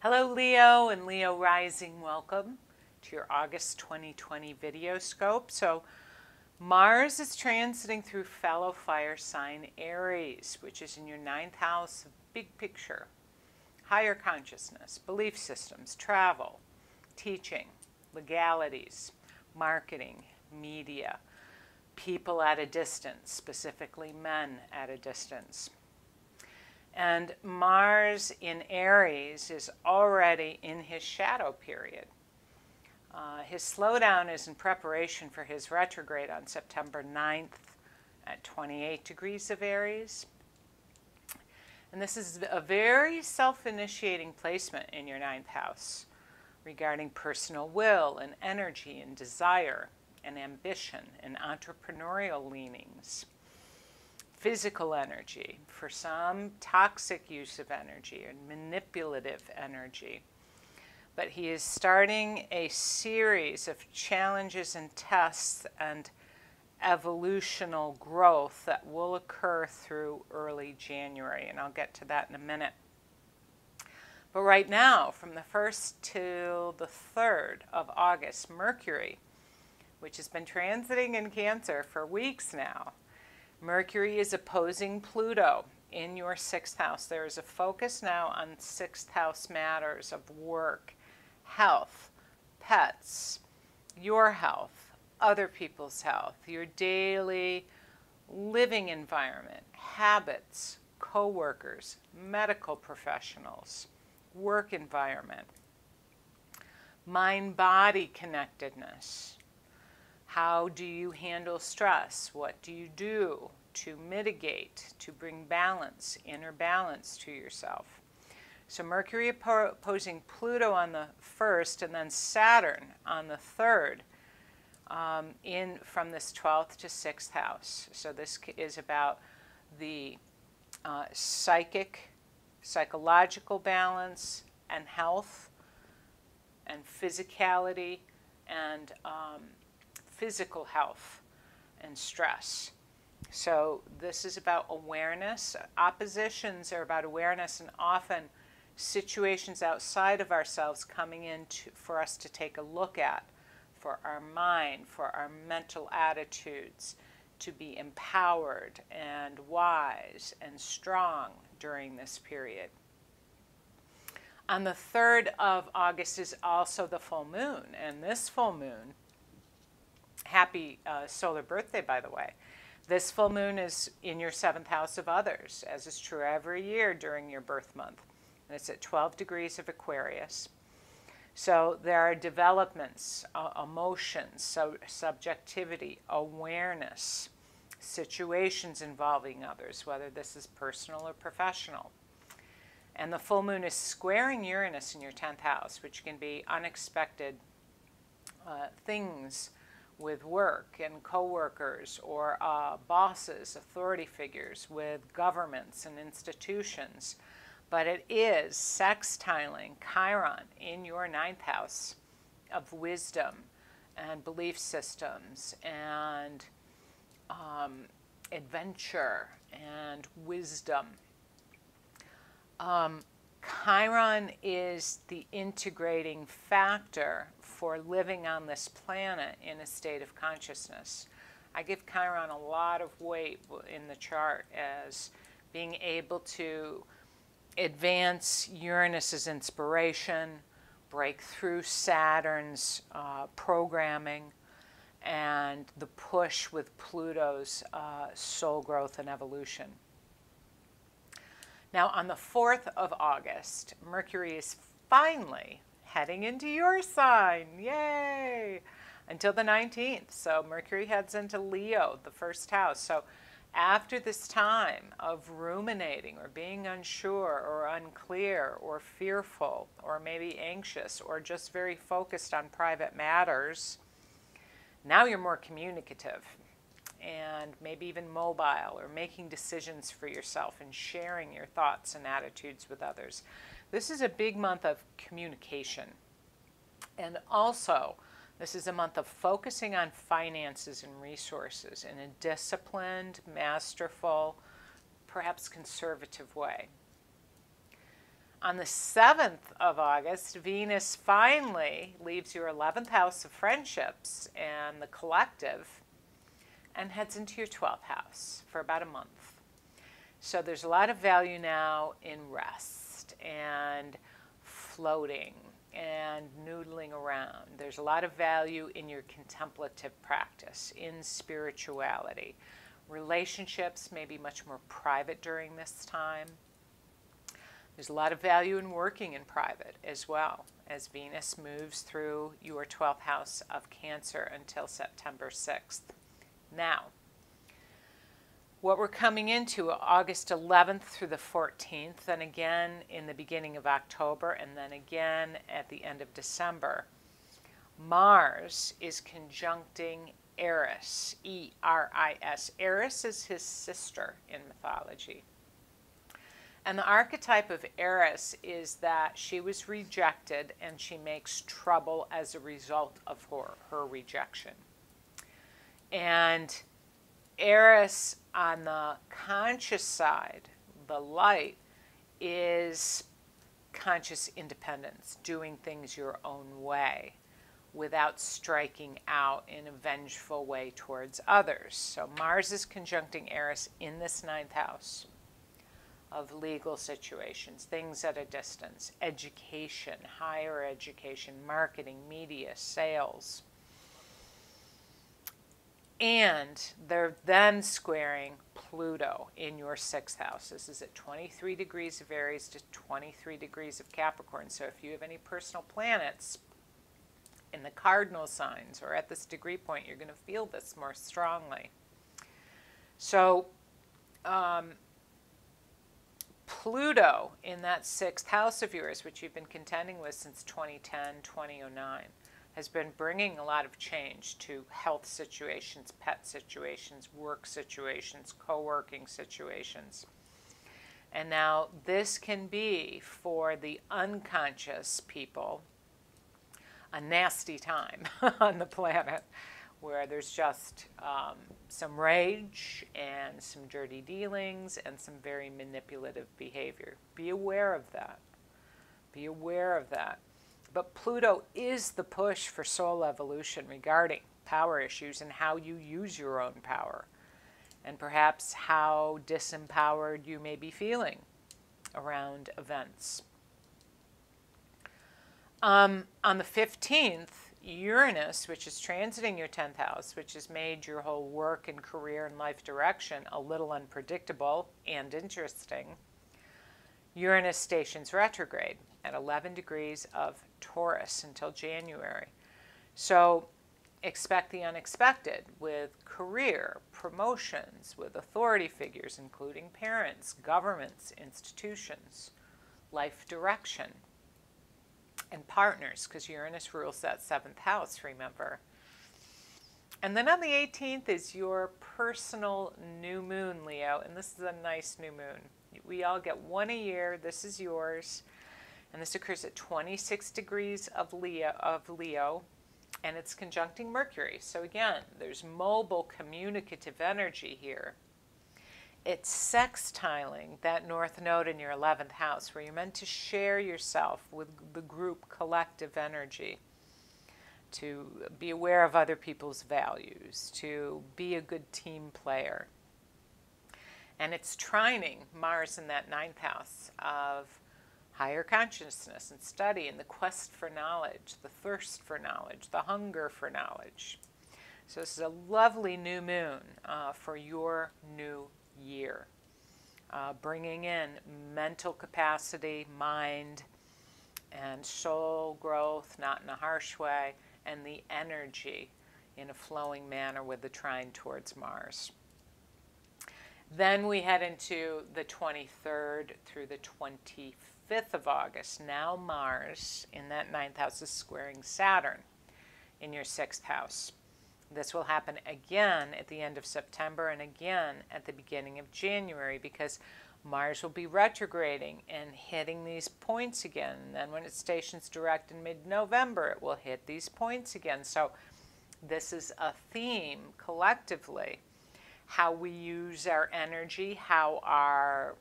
Hello Leo and Leo Rising, welcome to your August 2020 video scope. So Mars is transiting through fellow fire sign Aries, which is in your ninth house of big picture, higher consciousness, belief systems, travel, teaching, legalities, marketing, media, people at a distance, specifically men at a distance. And Mars in Aries is already in his shadow period. His slowdown is in preparation for his retrograde on September 9th at 28 degrees of Aries. And this is a very self-initiating placement in your ninth house regarding personal will and energy and desire and ambition and entrepreneurial leanings. Physical energy, for some toxic use of energy and manipulative energy. But he is starting a series of challenges and tests and evolutional growth that will occur through early January, and I'll get to that in a minute. But right now, from the 1st till the 3rd of August, Mercury, which has been transiting in Cancer for weeks now, Mercury is opposing Pluto in your 6th house. There is a focus now on 6th house matters of work, health, pets, your health, other people's health, your daily living environment, habits, co-workers, medical professionals, work environment, mind-body connectedness. How do you handle stress? What do you do to mitigate, to bring balance, inner balance to yourself? So Mercury opposing Pluto on the 1st and then Saturn on the 3rd from this 12th to 6th house. So this is about the psychological balance and health and physicality and physical health and stress. So this is about awareness. Oppositions are about awareness, and often situations outside of ourselves coming in for us to take a look at, for our mind, for our mental attitudes, to be empowered and wise and strong during this period. On the 3rd of August is also the full moon, and this full moon, happy solar birthday, by the way. This full moon is in your 7th house of others, as is true every year during your birth month. And it's at 12 degrees of Aquarius. So there are developments, emotions, subjectivity, awareness, situations involving others, whether this is personal or professional. And the full moon is squaring Uranus in your 10th house, which can be unexpected things with work and co-workers or bosses, authority figures, with governments and institutions. But it is sextiling Chiron in your 9th house of wisdom and belief systems and adventure and wisdom. Chiron is the integrating factor for living on this planet in a state of consciousness. I give Chiron a lot of weight in the chart as being able to advance Uranus's inspiration, break through Saturn's programming, and the push with Pluto's soul growth and evolution. Now, on the 4th of August, Mercury is finally heading into your sign. Yay! Until the 19th. So Mercury heads into Leo, the 1st house. So after this time of ruminating or being unsure or unclear or fearful or maybe anxious or just very focused on private matters, now you're more communicative and maybe even mobile or making decisions for yourself and sharing your thoughts and attitudes with others. This is a big month of communication. And also, this is a month of focusing on finances and resources in a disciplined, masterful, perhaps conservative way. On the 7th of August, Venus finally leaves your 11th house of friendships and the collective and heads into your 12th house for about a month. So there's a lot of value now in rest and floating and noodling around. There's a lot of value in your contemplative practice, in spirituality. Relationships may be much more private during this time. There's a lot of value in working in private as well, as Venus moves through your 12th house of Cancer until September 6th. Now, what we're coming into August 11th through the 14th, then again in the beginning of October, and then again at the end of December, Mars is conjuncting Eris, E-R-I-S. Eris is his sister in mythology. And the archetype of Eris is that she was rejected and she makes trouble as a result of her rejection. And Eris, on the conscious side, the light, is conscious independence, doing things your own way without striking out in a vengeful way towards others. So Mars is conjuncting Eris in this 9th house of legal situations, things at a distance, education, higher education, marketing, media, sales. And they're then squaring Pluto in your 6th house. This is at 23 degrees of Aries to 23 degrees of Capricorn. So if you have any personal planets in the cardinal signs or at this degree point, you're going to feel this more strongly. So Pluto in that 6th house of yours, which you've been contending with since 2010, 2009, has been bringing a lot of change to health situations, pet situations, work situations, co-working situations. And now this can be, for the unconscious people, a nasty time on the planet where there's just some rage and some dirty dealings and some very manipulative behavior. Be aware of that. Be aware of that. But Pluto is the push for soul evolution regarding power issues and how you use your own power, and perhaps how disempowered you may be feeling around events. On the 15th, Uranus, which is transiting your 10th house, which has made your whole work and career and life direction a little unpredictable and interesting, Uranus stations retrograde at 11 degrees of Taurus until January. So expect the unexpected with career, promotions, with authority figures, including parents, governments, institutions, life direction, and partners, because Uranus rules that 7th house, remember. And then on the 18th is your personal new moon, Leo, and this is a nice new moon. We all get one a year. This is yours. And this occurs at 26 degrees of Leo, and it's conjuncting Mercury. So again, there's mobile communicative energy here. It's sextiling that North Node in your 11th house, where you're meant to share yourself with the group collective energy, to be aware of other people's values, to be a good team player. And it's trining Mars in that 9th house of higher consciousness and study and the quest for knowledge, the thirst for knowledge, the hunger for knowledge. So this is a lovely new moon for your new year, bringing in mental capacity, mind, and soul growth, not in a harsh way, and the energy in a flowing manner with the trine towards Mars. Then we head into the 23rd through the 25th of August. Now Mars in that 9th house is squaring Saturn in your 6th house. This will happen again at the end of September and again at the beginning of January, because Mars will be retrograding and hitting these points again. And then when it stations direct in mid-November, it will hit these points again. So this is a theme collectively, how we use our energy, how our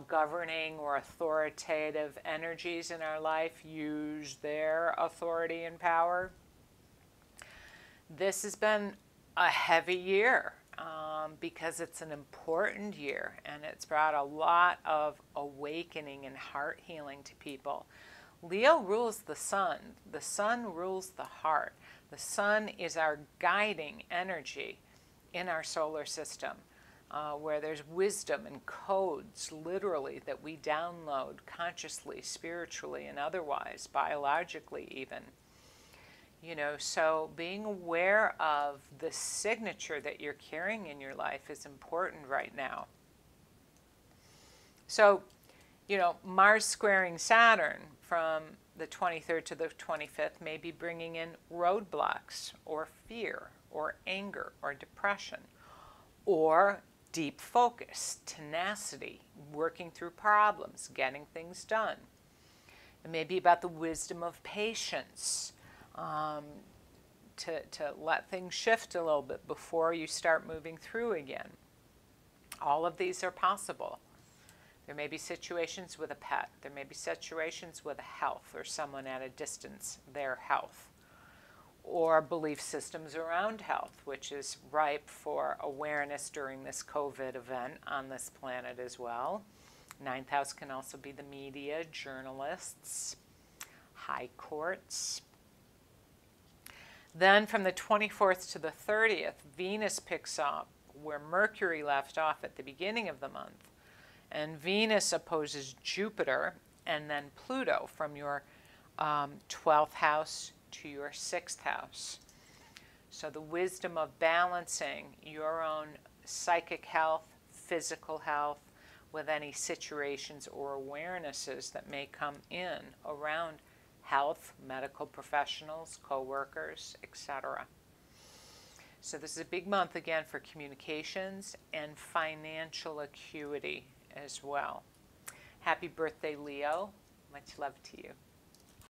governing or authoritative energies in our life use their authority and power. This has been a heavy year because it's an important year, and it's brought a lot of awakening and heart healing to people. Leo rules the sun. The sun rules the heart. The sun is our guiding energy in our solar system, where there's wisdom and codes, literally, that we download consciously, spiritually, and otherwise, biologically even. You know, so being aware of the signature that you're carrying in your life is important right now. So, you know, Mars squaring Saturn from the 23rd to the 25th may be bringing in roadblocks or fear or anger or depression or deep focus, tenacity, working through problems, getting things done. It may be about the wisdom of patience, to let things shift a little bit before you start moving through again. All of these are possible. There may be situations with a pet. There may be situations with a health or someone at a distance, their health. Or belief systems around health, which is ripe for awareness during this COVID event on this planet as well. Ninth house can also be the media, journalists, high courts. Then from the 24th to the 30th, Venus picks up where Mercury left off at the beginning of the month. And Venus opposes Jupiter and then Pluto from your 12th house to your 6th house. So the wisdom of balancing your own psychic health, physical health, with any situations or awarenesses that may come in around health, medical professionals, co-workers, etc. So this is a big month again for communications and financial acuity as well. Happy birthday, Leo. Much love to you.